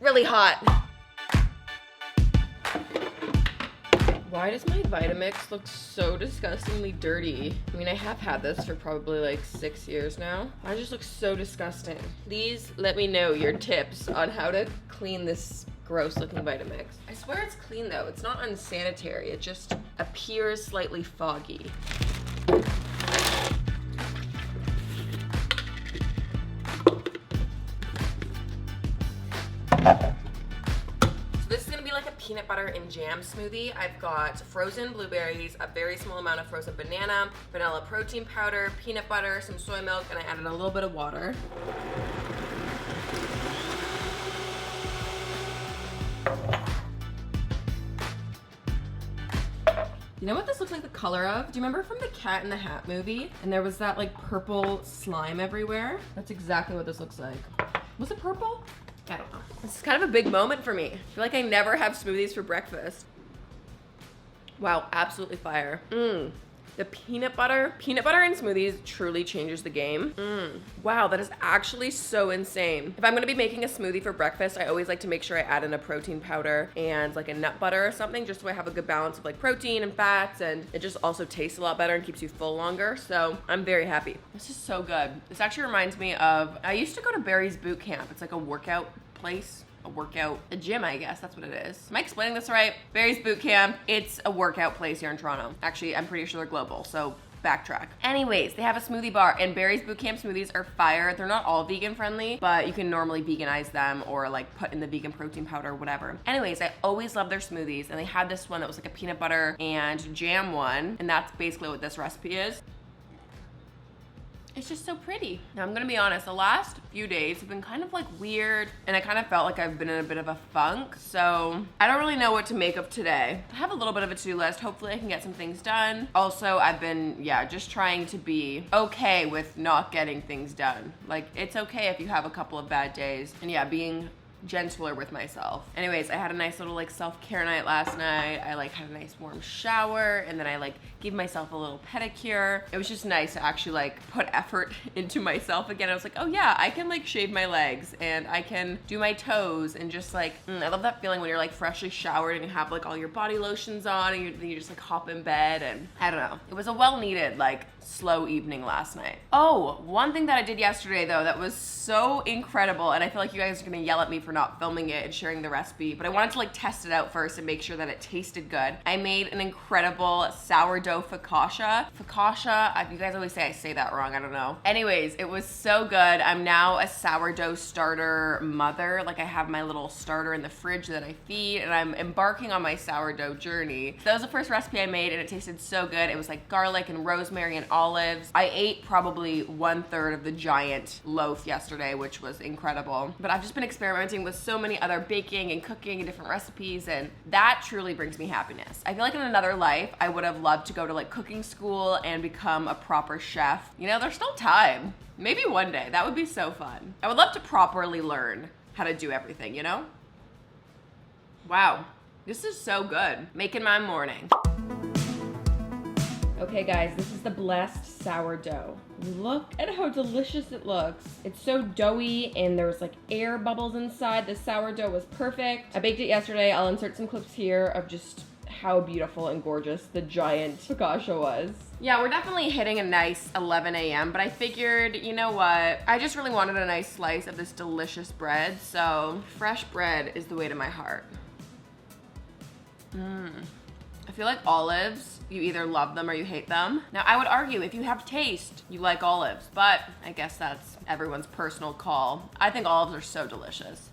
Really hot. Why does my Vitamix look so disgustingly dirty? I mean, I have had this for probably like 6 years now. I just look so disgusting. Please let me know your tips on how to clean this gross looking Vitamix. I swear it's clean though. It's not unsanitary. It just appears slightly foggy. Peanut butter and jam smoothie. I've got frozen blueberries, a very small amount of frozen banana, vanilla protein powder, peanut butter, some soy milk, and I added a little bit of water. You know what this looks like the color of? Do you remember from the Cat in the Hat movie? And there was that like purple slime everywhere? That's exactly what this looks like. Was it purple? I don't know. This is kind of a big moment for me. I feel like I never have smoothies for breakfast. Wow, absolutely fire. The peanut butter in smoothies truly changes the game. Wow, that is actually so insane. If I'm gonna be making a smoothie for breakfast, I always like to make sure I add in a protein powder and like a nut butter or something, just so I have a good balance of like protein and fats, and it just also tastes a lot better and keeps you full longer. So I'm very happy. This is so good. This actually reminds me of, I used to go to Barry's Boot Camp. It's like a workout place. A gym, I guess that's what it is. Am I explaining this right? Barry's Boot Camp. It's a workout place here in Toronto. Actually, I'm pretty sure they're global, so backtrack. Anyways, they have a smoothie bar, and Barry's Boot Camp smoothies are fire. They're not all vegan friendly, but you can normally veganize them or like put in the vegan protein powder or whatever. Anyways, I always love their smoothies, and they had this one that was like a peanut butter and jam one, and that's basically what this recipe is. It's just so pretty. Now I'm gonna be honest, the last few days have been kind of like weird, and I kind of felt like I've been in a bit of a funk, so I don't really know what to make of today. I have a little bit of a to-do list. Hopefully I can get some things done. Also, I've been, just trying to be okay with not getting things done. Like, it's okay if you have a couple of bad days, and being gentler with myself. Anyways, I had a nice little like self-care night last night. I like had a nice warm shower, and then I like gave myself a little pedicure. It was just nice to actually like put effort into myself again. I was like, oh yeah, I can like shave my legs and I can do my toes, and just like, I love that feeling when you're like freshly showered and you have like all your body lotions on, and you just like hop in bed, and I don't know. It was a well-needed like slow evening last night. Oh, one thing that I did yesterday though that was so incredible, and I feel like you guys are gonna yell at me for not filming it and sharing the recipe, but I wanted to like test it out first and make sure that it tasted good. I made an incredible sourdough focaccia. Focaccia, you guys always say I say that wrong, I don't know. Anyways, it was so good. I'm now a sourdough starter mother. Like, I have my little starter in the fridge that I feed, and I'm embarking on my sourdough journey. So that was the first recipe I made, and it tasted so good. It was like garlic and rosemary and olives. I ate probably 1/3 of the giant loaf yesterday, which was incredible. But I've just been experimenting with so many other baking and cooking and different recipes, and that truly brings me happiness. I feel like in another life, I would have loved to go to like cooking school and become a proper chef. You know, there's still time. Maybe one day. That would be so fun. I would love to properly learn how to do everything, you know? Wow, this is so good. Making my morning. Okay guys, this is the blessed sourdough. Look at how delicious it looks. It's so doughy, and there's like air bubbles inside. The sourdough was perfect. I baked it yesterday. I'll insert some clips here of just how beautiful and gorgeous the giant focaccia was. Yeah, we're definitely hitting a nice 11 a.m., but I figured, you know what? I just really wanted a nice slice of this delicious bread, so fresh bread is the way to my heart. I feel like olives, you either love them or you hate them. Now, I would argue if you have taste, you like olives, but I guess that's everyone's personal call. I think olives are so delicious.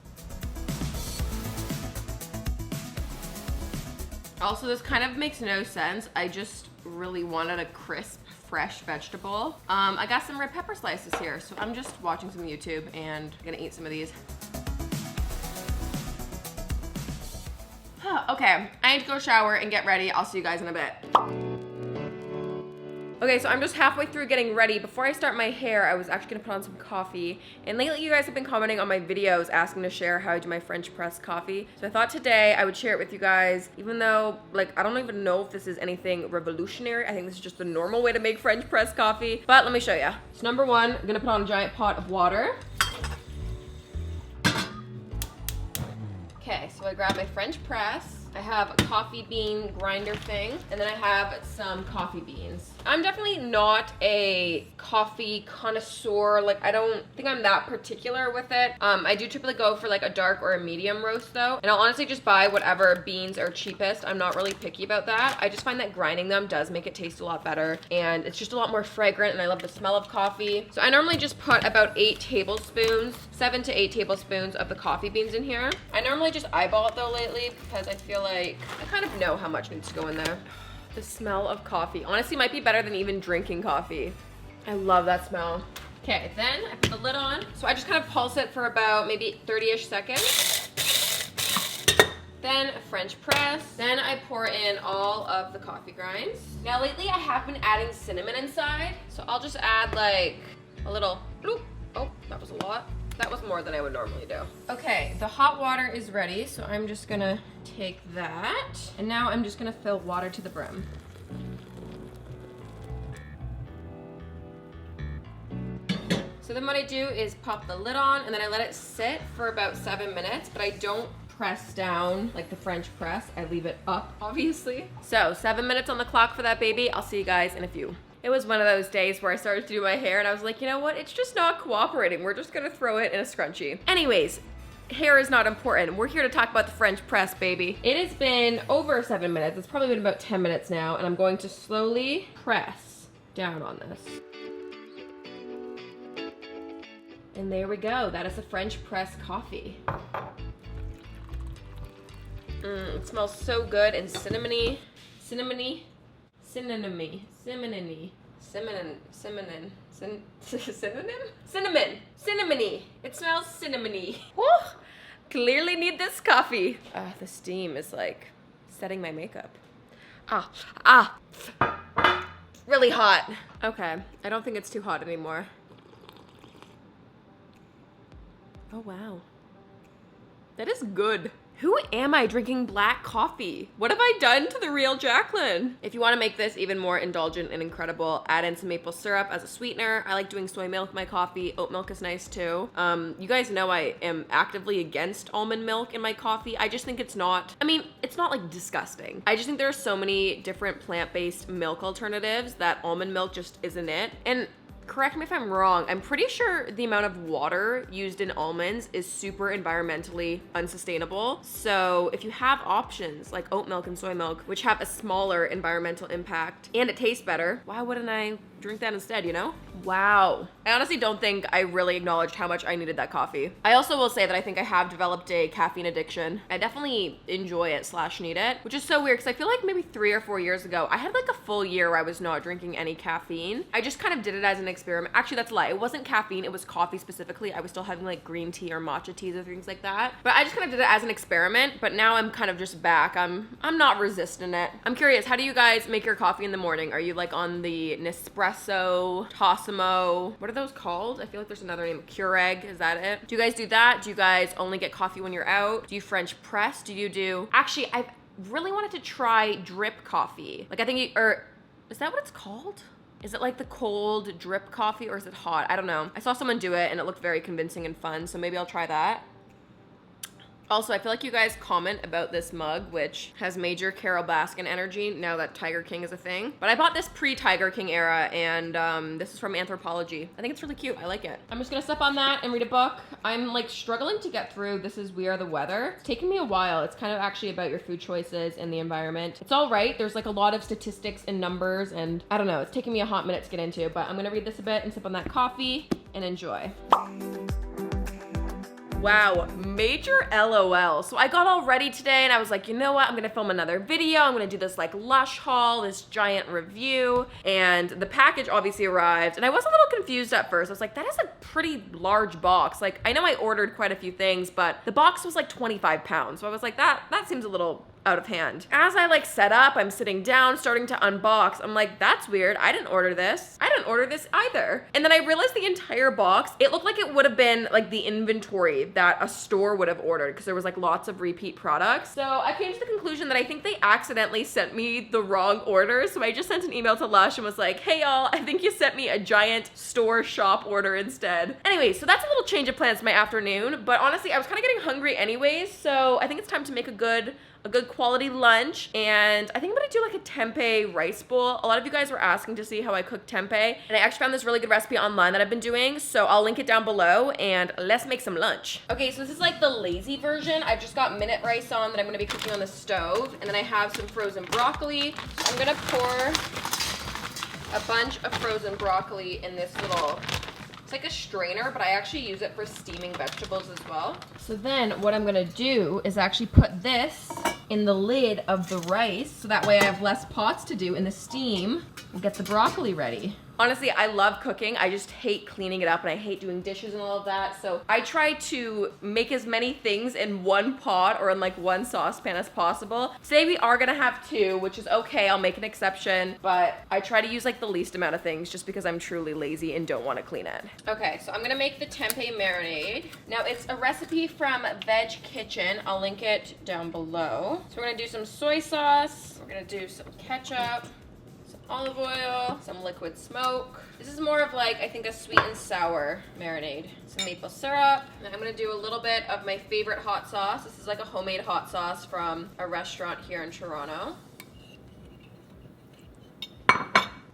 Also, this kind of makes no sense. I just really wanted a crisp, fresh vegetable. I got some red pepper slices here, so I'm just watching some YouTube and gonna eat some of these. Okay, I need to go shower and get ready. I'll see you guys in a bit. Okay, so I'm just halfway through getting ready. Before I start my hair, I was actually gonna put on some coffee. And lately you guys have been commenting on my videos asking to share how I do my French press coffee. So I thought today I would share it with you guys, even though, like, I don't even know if this is anything revolutionary. I think this is just the normal way to make French press coffee. But let me show you. So number one, I'm gonna put on a giant pot of water. Okay, so I grabbed my French press. I have a coffee bean grinder thing, and then I have some coffee beans. I'm definitely not a coffee connoisseur. Like, I don't think I'm that particular with it. I do typically go for like a dark or a medium roast though, and I'll honestly just buy whatever beans are cheapest. I'm not really picky about that. I just find that grinding them does make it taste a lot better, and it's just a lot more fragrant, and I love the smell of coffee. So I normally just put about 8 tablespoons, 7 to 8 tablespoons of the coffee beans in here. I normally just eyeball it though lately because I feel like I kind of know how much needs to go in there. The smell of coffee honestly might be better than even drinking coffee. I love that smell. Okay, then I put the lid on. So I just kind of pulse it for about maybe 30-ish seconds. Then a French press. Then I pour in all of the coffee grinds. Now lately I have been adding cinnamon inside. So I'll just add like a little bloop. Oh, that was a lot. That was more than I would normally do. Okay, the hot water is ready, so I'm just gonna take that, and now I'm just gonna fill water to the brim. So then what I do is pop the lid on, and then I let it sit for about 7 minutes, but I don't press down like the French press. I leave it up, obviously. So 7 minutes on the clock for that baby. I'll see you guys in a few. It was one of those days where I started to do my hair and I was like, you know what? It's just not cooperating. We're just gonna throw it in a scrunchie. Anyways, hair is not important. We're here to talk about the French press, baby. It has been over 7 minutes. It's probably been about 10 minutes now, and I'm going to slowly press down on this. And there we go. That is a French press coffee. It smells so good and cinnamony, cinnamony, cinnamony, cinnamony, cinnamon, cinnamon, synonym? Cinnamon, cinnamony. It smells cinnamony. Woo! Clearly need this coffee. The steam is like setting my makeup. Really hot. Okay, I don't think it's too hot anymore. Oh wow. That is good. Who am I drinking black coffee? What have I done to the real Jaclyn? If you wanna make this even more indulgent and incredible, add in some maple syrup as a sweetener. I like doing soy milk in my coffee. Oat milk is nice too. You guys know I am actively against almond milk in my coffee. I just think it's not, I mean, it's not like disgusting. I just think there are so many different plant-based milk alternatives that almond milk just isn't it. And correct me if I'm wrong, I'm pretty sure the amount of water used in almonds is super environmentally unsustainable. So if you have options like oat milk and soy milk, which have a smaller environmental impact and it tastes better, why wouldn't I drink that instead, you know? Wow. I honestly don't think I really acknowledged how much I needed that coffee. I also will say that I think I have developed a caffeine addiction. I definitely enjoy it / need it, which is so weird because I feel like maybe 3 or 4 years ago, I had like a full year where I was not drinking any caffeine. I just kind of did it as an experiment. Actually, that's a lie. It wasn't caffeine, it was coffee specifically. I was still having like green tea or matcha teas or things like that. But I just kind of did it as an experiment, but now I'm kind of just back. I'm not resisting it. I'm curious, how do you guys make your coffee in the morning? Are you like on the Nespresso, Tassimo? What are those called? I feel like there's another name. Keurig, is that it? Do you guys do that? Do you guys only get coffee when you're out? Do you French press? Do you do, actually, I've really wanted to try drip coffee. Like I think, or is that what it's called? Is it like the cold drip coffee or is it hot? I don't know. I saw someone do it and it looked very convincing and fun, so maybe I'll try that. Also, I feel like you guys comment about this mug, which has major Carol Baskin energy now that Tiger King is a thing. But I bought this pre-Tiger King era, and this is from Anthropology. I think it's really cute. I like it. I'm just gonna sip on that and read a book. I'm like struggling to get through This Is We Are the Weather. It's taken me a while. It's kind of actually about your food choices and the environment. It's all right. There's like a lot of statistics and numbers, and I don't know. It's taking me a hot minute to get into, but I'm gonna read this a bit and sip on that coffee and enjoy. Wow, major LOL. So I got all ready today and I was like, you know what? I'm gonna film another video. I'm gonna do this like Lush haul, this giant review. And the package obviously arrived and I was a little confused at first. I was like, that is a pretty large box. Like, I know I ordered quite a few things, but the box was like 25 pounds. So I was like, that seems a little out of hand. As I like set up, I'm sitting down, starting to unbox. I'm like, that's weird. I didn't order this. I didn't order this either. And then I realized the entire box, it looked like it would have been like the inventory that a store would have ordered because there was like lots of repeat products. So I came to the conclusion that I think they accidentally sent me the wrong order. So I just sent an email to Lush and was like, hey y'all, I think you sent me a giant store shop order instead. Anyway, so that's a little change of plans for my afternoon, but honestly, I was kind of getting hungry anyways, so I think it's time to make a good quality lunch, and I think I'm gonna do like a tempeh rice bowl. A lot of you guys were asking to see how I cook tempeh, and I actually found this really good recipe online that I've been doing, so I'll link it down below, and let's make some lunch. Okay, so this is like the lazy version. I've just got minute rice on that I'm gonna be cooking on the stove, and then I have some frozen broccoli. So I'm gonna pour a bunch of frozen broccoli in this little, it's like a strainer, but I actually use it for steaming vegetables as well. So then what I'm gonna do is actually put this in the lid of the rice, so that way I have less pots to do in the steam and get the broccoli ready. Honestly, I love cooking. I just hate cleaning it up and I hate doing dishes and all of that. So I try to make as many things in one pot or in like one saucepan as possible. Today we are gonna have two, which is okay. I'll make an exception, but I try to use like the least amount of things just because I'm truly lazy and don't want to clean it. Okay, so I'm gonna make the tempeh marinade. Now it's a recipe from Veg Kitchen. I'll link it down below. So we're gonna do some soy sauce. We're gonna do some ketchup, olive oil, some liquid smoke. This is more of like, I think, a sweet and sour marinade. Some maple syrup. And I'm gonna do a little bit of my favorite hot sauce. This is like a homemade hot sauce from a restaurant here in Toronto.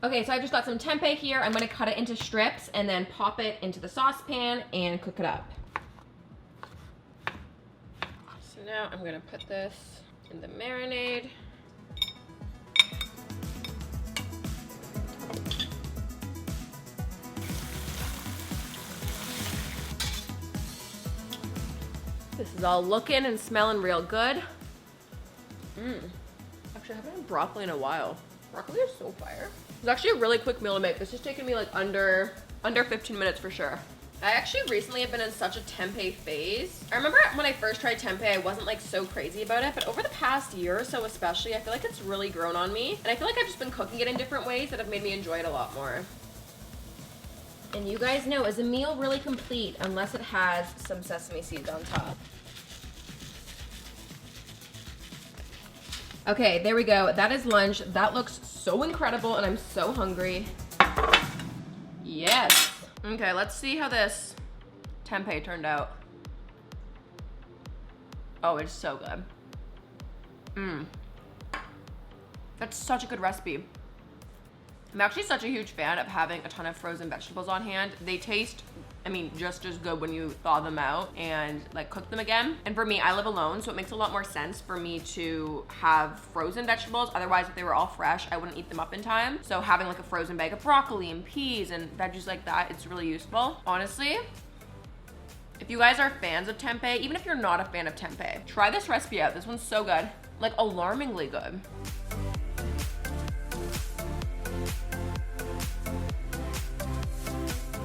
Okay, so I just got some tempeh here. I'm gonna cut it into strips and then pop it into the saucepan and cook it up. So now I'm gonna put this in the marinade. This is all looking and smelling real good. Actually, I haven't had broccoli in a while. Broccoli is so fire. It's actually a really quick meal to make. This has taken me like under 15 minutes for sure. I actually recently have been in such a tempeh phase. I remember when I first tried tempeh, I wasn't like so crazy about it, but over the past year or so especially, I feel like it's really grown on me. And I feel like I've just been cooking it in different ways that have made me enjoy it a lot more. And you guys know, is a meal really complete unless it has some sesame seeds on top? Okay, there we go. That is lunch. That looks so incredible and I'm so hungry. Yes. Okay, let's see how this tempeh turned out. Oh, it's so good. That's such a good recipe. I'm actually such a huge fan of having a ton of frozen vegetables on hand. They taste, I mean, just as good when you thaw them out and like cook them again. And for me, I live alone, so it makes a lot more sense for me to have frozen vegetables. Otherwise, if they were all fresh, I wouldn't eat them up in time. So having like a frozen bag of broccoli and peas and veggies like that, it's really useful. Honestly, if you guys are fans of tempeh, even if you're not a fan of tempeh, try this recipe out. This one's so good, like alarmingly good.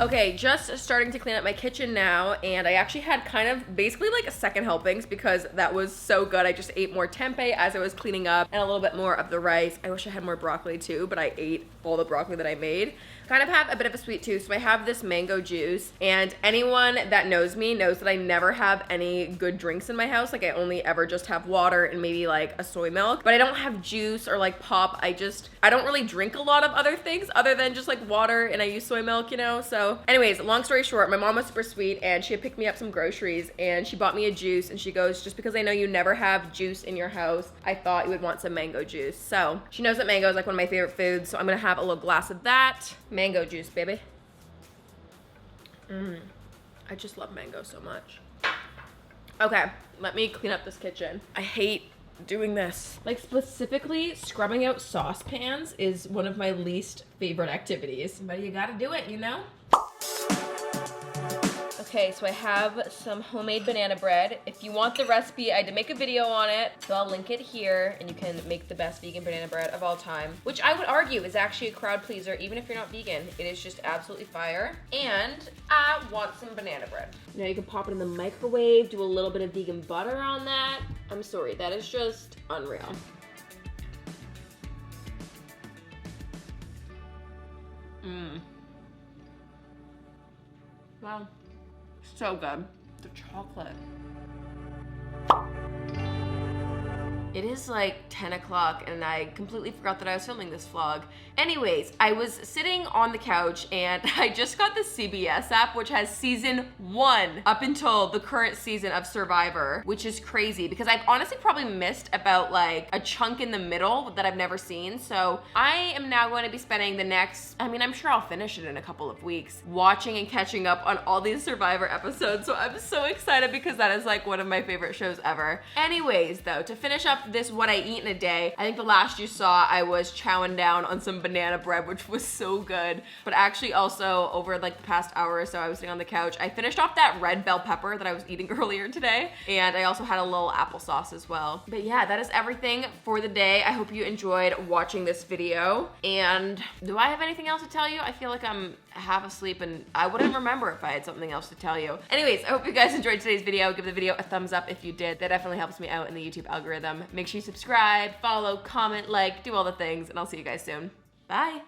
Okay, just starting to clean up my kitchen now, and I actually had kind of basically like a second helpings because that was so good. I just ate more tempeh as I was cleaning up and a little bit more of the rice. I wish I had more broccoli too, but I ate all the broccoli that I made. Kind of have a bit of a sweet tooth, so I have this mango juice, and anyone that knows me knows that I never have any good drinks in my house. Like I only ever just have water and maybe like a soy milk, but I don't have juice or like pop. I don't really drink a lot of other things other than just like water, and I use soy milk, you know? So anyways, long story short, my mom was super sweet and she had picked me up some groceries and she bought me a juice, and she goes, just because I know you never have juice in your house, I thought you would want some mango juice. So she knows that mango is like one of my favorite foods, so I'm gonna have a little glass of that. Mango juice, baby. I just love mango so much. Okay, let me clean up this kitchen. I hate doing this. Like specifically, scrubbing out saucepans is one of my least favorite activities. But you gotta do it, you know? Okay, so I have some homemade banana bread. If you want the recipe, I did make a video on it, so I'll link it here, and you can make the best vegan banana bread of all time, which I would argue is actually a crowd pleaser, even if you're not vegan. It is just absolutely fire. And I want some banana bread. Now you can pop it in the microwave, do a little bit of vegan butter on that. I'm sorry, that is just unreal. Wow, so good. The chocolate. It is like 10 o'clock and I completely forgot that I was filming this vlog. Anyways, I was sitting on the couch and I just got the CBS app, which has season 1 up until the current season of Survivor, which is crazy because I've honestly probably missed about like a chunk in the middle that I've never seen. So I am now going to be spending the next, I mean, I'm sure I'll finish it in a couple of weeks, watching and catching up on all these Survivor episodes. So I'm so excited because that is like one of my favorite shows ever. Anyways, though, to finish up this what I eat in a day, I think the last you saw I was chowing down on some banana bread, which was so good. But actually also over like the past hour or so I was sitting on the couch, I finished off that red bell pepper that I was eating earlier today, and I also had a little applesauce as well. But yeah, that is everything for the day. I hope you enjoyed watching this video. And do I have anything else to tell you? I feel like I'm half asleep and I wouldn't remember if I had something else to tell you. Anyways, I hope you guys enjoyed today's video. Give the video a thumbs up if you did. That definitely helps me out in the YouTube algorithm. Make sure you subscribe, follow, comment, like, do all the things, and I'll see you guys soon. Bye.